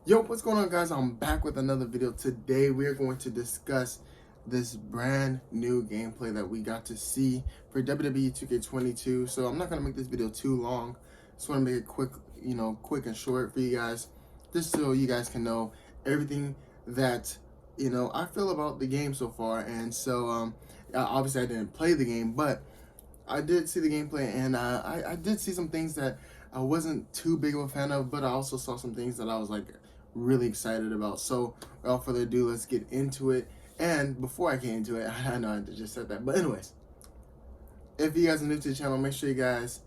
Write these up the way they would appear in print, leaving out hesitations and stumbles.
Yo, what's going on, guys? I'm back with another video. Today we are going to discuss this brand new gameplay that we got to see for WWE 2k22. So I'm not going to make this video too long. Just want to make it quick, quick and short for you guys, just so you guys can know everything that I feel about the game so far. And so obviously I didn't play the game, but I did see the gameplay, and I did see some things that I wasn't too big of a fan of, but I also saw some things that I was like really excited about. So without further ado, let's get into it. And before I get into it, I know I just said that, but anyways, if you guys are new to the channel, make sure you guys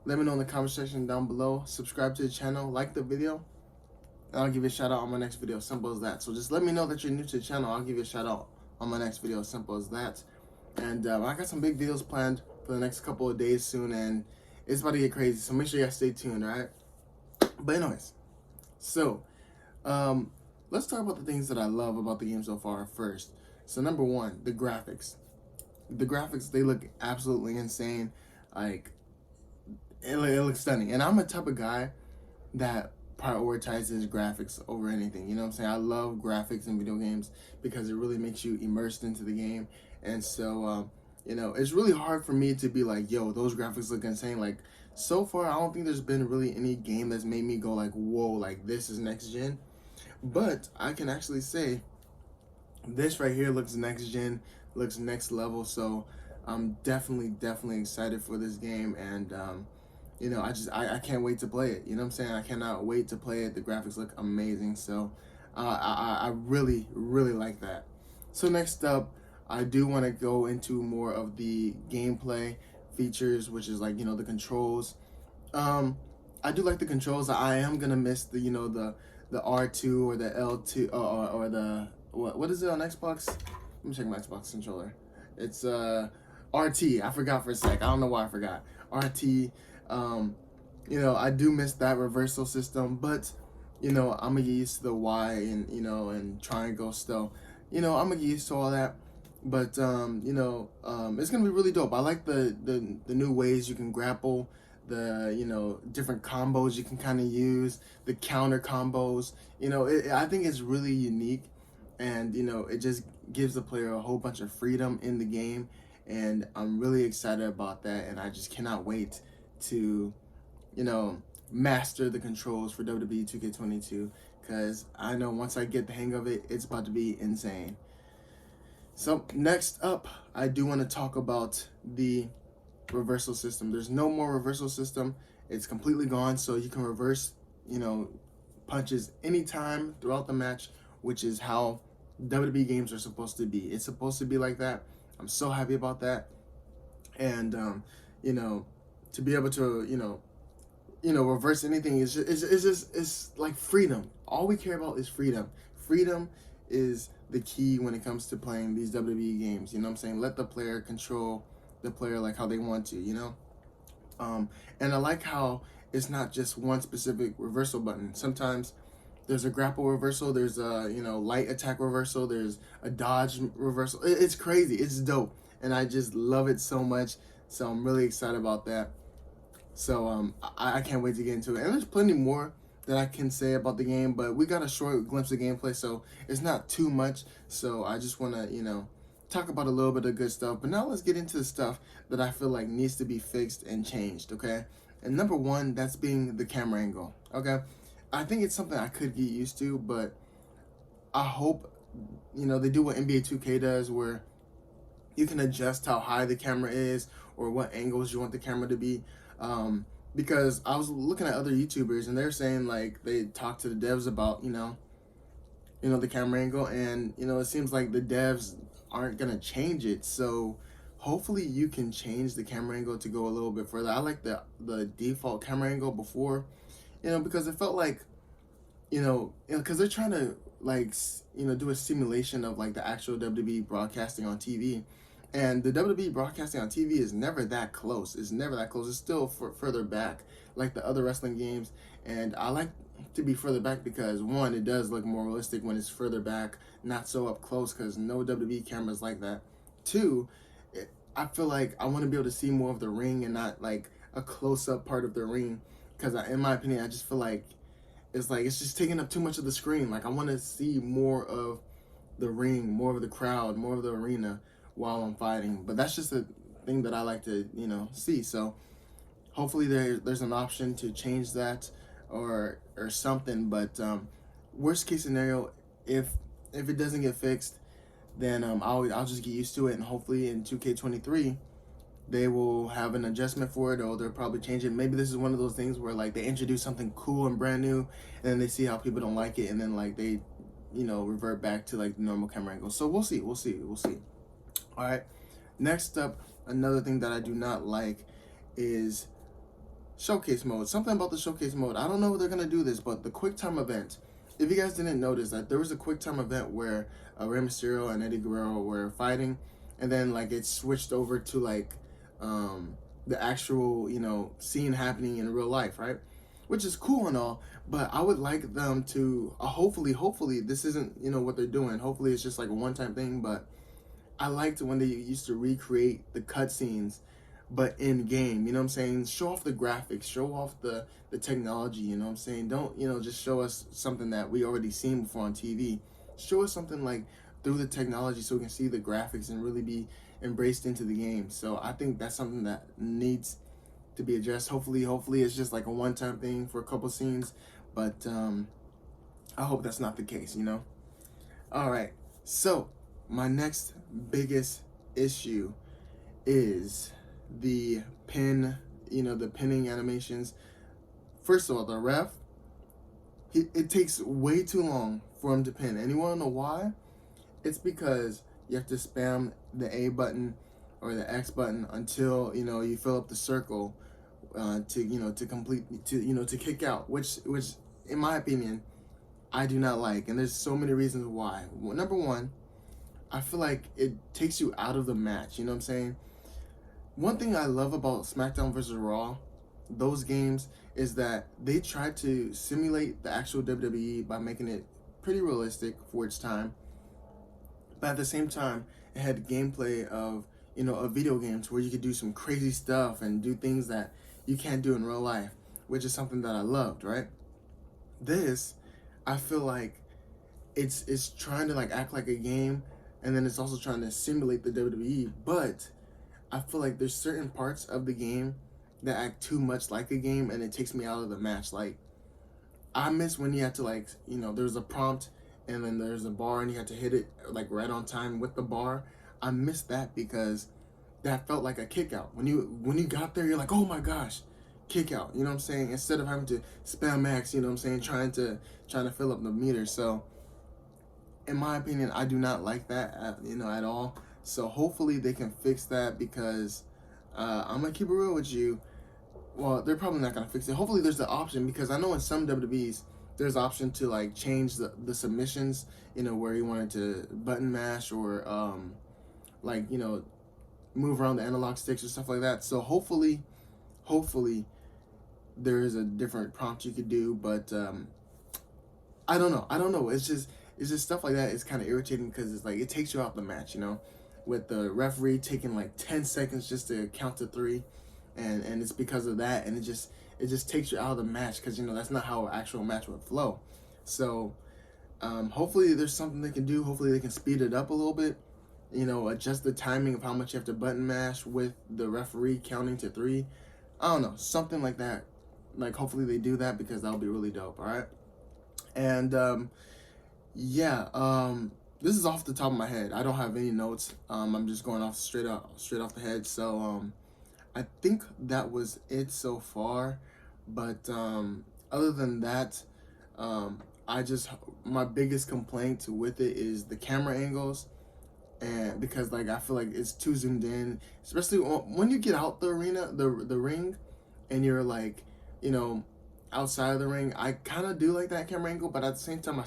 let me know in the comment section down below. Subscribe to the channel, like the video, and I'll give you a shout out on my next video. Simple as that. So just let me know that you're new to the channel. I'll give you a shout out on my next video. Simple as that. And I got some big videos planned for the next couple of days soon, and it's about to get crazy. So make sure you guys stay tuned, all right? But anyways, so let's talk about the things that I love about the game so far first. So number one, the graphics. The graphics, they look absolutely insane. Like, it looks stunning. And I'm a type of guy that prioritizes graphics over anything. You know what I'm saying? I love graphics in video games because it really makes you immersed into the game. And so, it's really hard for me to be like, yo, those graphics look insane. Like, so far, I don't think there's been really any game that's made me go like, whoa, like this is next gen. But I can actually say this right here looks next gen, looks next level. So I'm definitely excited for this game. And, I can't wait to play it. You know what I'm saying? I cannot wait to play it. The graphics look amazing. So I really like that. So next up, I do want to go into more of the gameplay features, which is like, the controls. I do like the controls. I am going to miss the, the R2 or the L2 or the, what is it on Xbox? Let me check my Xbox controller. It's RT. I forgot for a sec. I don't know why I forgot. RT. I do miss that reversal system, but I'm gonna get used to the Y and and triangle still. I'm gonna get used to all that. But it's gonna be really dope. I like the new ways you can grapple, the different combos you can kind of use, the counter combos. I think it's really unique, and it just gives the player a whole bunch of freedom in the game, and I'm really excited about that, and I just cannot wait to master the controls for WWE 2k22, because I know once I get the hang of it, it's about to be insane. So next up, I do want to talk about the reversal system. There's no more reversal system. It's completely gone, so you can reverse punches anytime throughout the match, which is how WWE games are supposed to be. It's supposed to be like that. I'm so happy about that. And to be able to reverse anything is it's like freedom. All we care about is freedom. Freedom is the key when it comes to playing these WWE games. You know what I'm saying? Let the player control the player like how they want to, and I like how it's not just one specific reversal button. Sometimes there's a grapple reversal, there's a light attack reversal, there's a dodge reversal. It's crazy. It's dope, and I just love it so much. So I'm really excited about that. So I can't wait to get into it. And there's plenty more that I can say about the game, but we got a short glimpse of gameplay, so it's not too much. So I just want to, talk about a little bit of good stuff. But now let's get into the stuff that I feel like needs to be fixed and changed, okay? And number one, that's being the camera angle, okay? I think it's something I could get used to, but I hope, they do what NBA 2K does, where you can adjust how high the camera is or what angles you want the camera to be. Because I was looking at other YouTubers, and they're saying like they talk to the devs about the camera angle, and it seems like the devs aren't gonna change it. So hopefully you can change the camera angle to go a little bit further. I like the default camera angle before, because it felt like because they're trying to like do a simulation of like the actual WWE broadcasting on TV. And the WWE broadcasting on TV is never that close. It's never that close. It's still further back, like the other wrestling games. And I like to be further back because, one, it does look more realistic when it's further back, not so up close, because no WWE cameras like that. Two, I feel like I want to be able to see more of the ring and not like a close-up part of the ring, because in my opinion, I just feel like it's like it's just taking up too much of the screen. Like I want to see more of the ring, more of the crowd, more of the arena while I'm fighting. But that's just a thing that I like to, see. So hopefully there's an option to change that or something. But worst case scenario, if it doesn't get fixed, then I'll just get used to it, and hopefully in 2K23 they will have an adjustment for it, or they'll probably change it. Maybe this is one of those things where like they introduce something cool and brand new, and then they see how people don't like it, and then like they, revert back to like the normal camera angle. So we'll see. All right. Next up, another thing that I do not like is showcase mode. Something about the showcase mode. I don't know if they're gonna do this, but the quick time event. If you guys didn't notice that there was a quick time event where Rey Mysterio and Eddie Guerrero were fighting, and then like it switched over to like the actual scene happening in real life, right? Which is cool and all, but I would like them to hopefully this isn't what they're doing. Hopefully it's just like a one-time thing, but I liked when they used to recreate the cutscenes, but in game. You know what I'm saying? Show off the graphics, show off the technology. You know what I'm saying? Don't just show us something that we already seen before on TV. Show us something like through the technology, so we can see the graphics and really be embraced into the game. So I think that's something that needs to be addressed. Hopefully it's just like a one-time thing for a couple scenes, but I hope that's not the case. All right. So my next biggest issue is the the pinning animations. First of all, the ref, it takes way too long for him to pin. And you want to know why? It's because you have to spam the A button or the X button until you fill up the circle to complete to kick out, which in my opinion I do not like. And there's so many reasons why. Well, number one, I feel like it takes you out of the match. You know what I'm saying? One thing I love about SmackDown vs. Raw, those games, is that they tried to simulate the actual WWE by making it pretty realistic for its time. But at the same time, it had gameplay of, of video games where you could do some crazy stuff and do things that you can't do in real life, which is something that I loved, right? This, I feel like it's trying to like act like a game, and then it's also trying to simulate the WWE, but I feel like there's certain parts of the game that act too much like a game, and it takes me out of the match. Like, I miss when you had to like, there's a prompt and then there's a bar and you had to hit it like right on time with the bar. I miss that because that felt like a kick out. When you got there, you're like, oh my gosh, kick out. You know what I'm saying? Instead of having to spam max, you know what I'm saying, trying to fill up the meter. So in my opinion, I do not like that at all. So hopefully they can fix that, because I'm gonna keep it real with you. Well, they're probably not gonna fix it. Hopefully there's the option, because I know in some WWEs there's option to like change the submissions, where you wanted to button mash or like move around the analog sticks or stuff like that. So hopefully there is a different prompt you could do, but I don't know. It's just stuff like that is kind of irritating, because it's like it takes you out the match, with the referee taking like 10 seconds just to count to 3, and it's because of that, and it just takes you out of the match, because that's not how an actual match would flow. So hopefully there's something they can do. Hopefully they can speed it up a little bit, adjust the timing of how much you have to button mash with the referee counting to 3. I don't know, something like that. Like, hopefully they do that, because that'll be really dope. All right. And this is off the top of my head. I don't have any notes. I'm just going off straight off the head. So I think that was it so far. But other than that, my biggest complaint with it is the camera angles, and because like I feel like it's too zoomed in, especially when you get out the arena, the ring, and you're like, outside of the ring. I kind of do like that camera angle, but at the same time, I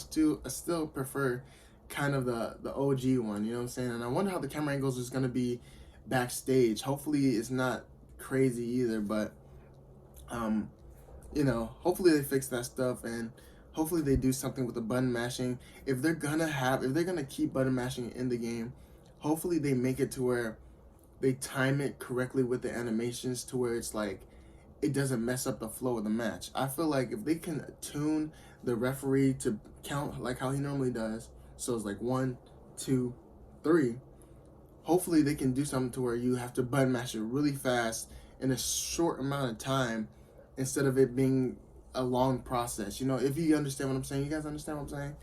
still prefer kind of the OG one. You know what I'm saying? And I wonder how the camera angles is gonna be backstage. Hopefully, it's not crazy either, but hopefully they fix that stuff, and hopefully they do something with the button mashing. If they're gonna keep button mashing in the game, hopefully they make it to where they time it correctly with the animations, to where it's like it doesn't mess up the flow of the match. I feel like if they can tune the referee to count like how he normally does, so it's like 1, 2, 3. Hopefully they can do something to where you have to button mash it really fast in a short amount of time instead of it being a long process. You know, if you understand what I'm saying, you guys understand what I'm saying?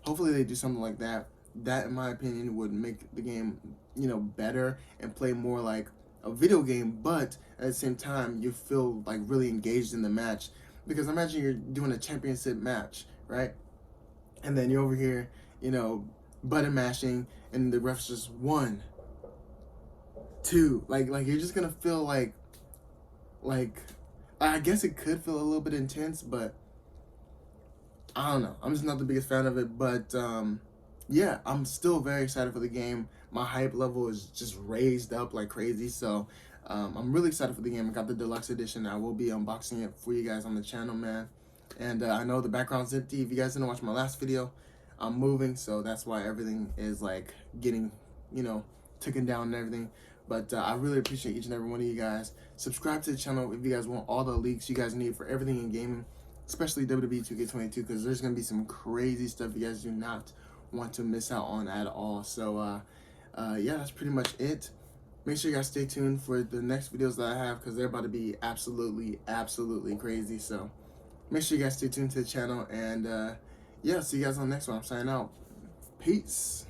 Hopefully they do something like that. That, in my opinion, would make the game, you know, better and play more like a video game, but at the same time, you feel like really engaged in the match. Because imagine you're doing a championship match, right? And then you're over here, you know, button mashing, and the ref's just 1, 2. Like you're just gonna feel like I guess it could feel a little bit intense, but I don't know. I'm just not the biggest fan of it, but yeah, I'm still very excited for the game. My hype level is just raised up like crazy, so I'm really excited for the game. I got the deluxe edition. I will be unboxing it for you guys on the channel, man. And I know the background's empty. If you guys didn't watch my last video, I'm moving, so that's why everything is like getting, you know, taken down and everything. But I really appreciate each and every one of you guys. Subscribe to the channel if you guys want all the leaks you guys need for everything in gaming, especially WWE2k22, because there's going to be some crazy stuff you guys do not want to miss out on at all. So, yeah, that's pretty much it. Make sure you guys stay tuned for the next videos that I have, because they're about to be absolutely crazy. So, make sure you guys stay tuned to the channel. And, yeah, see you guys on the next one. I'm signing out. Peace.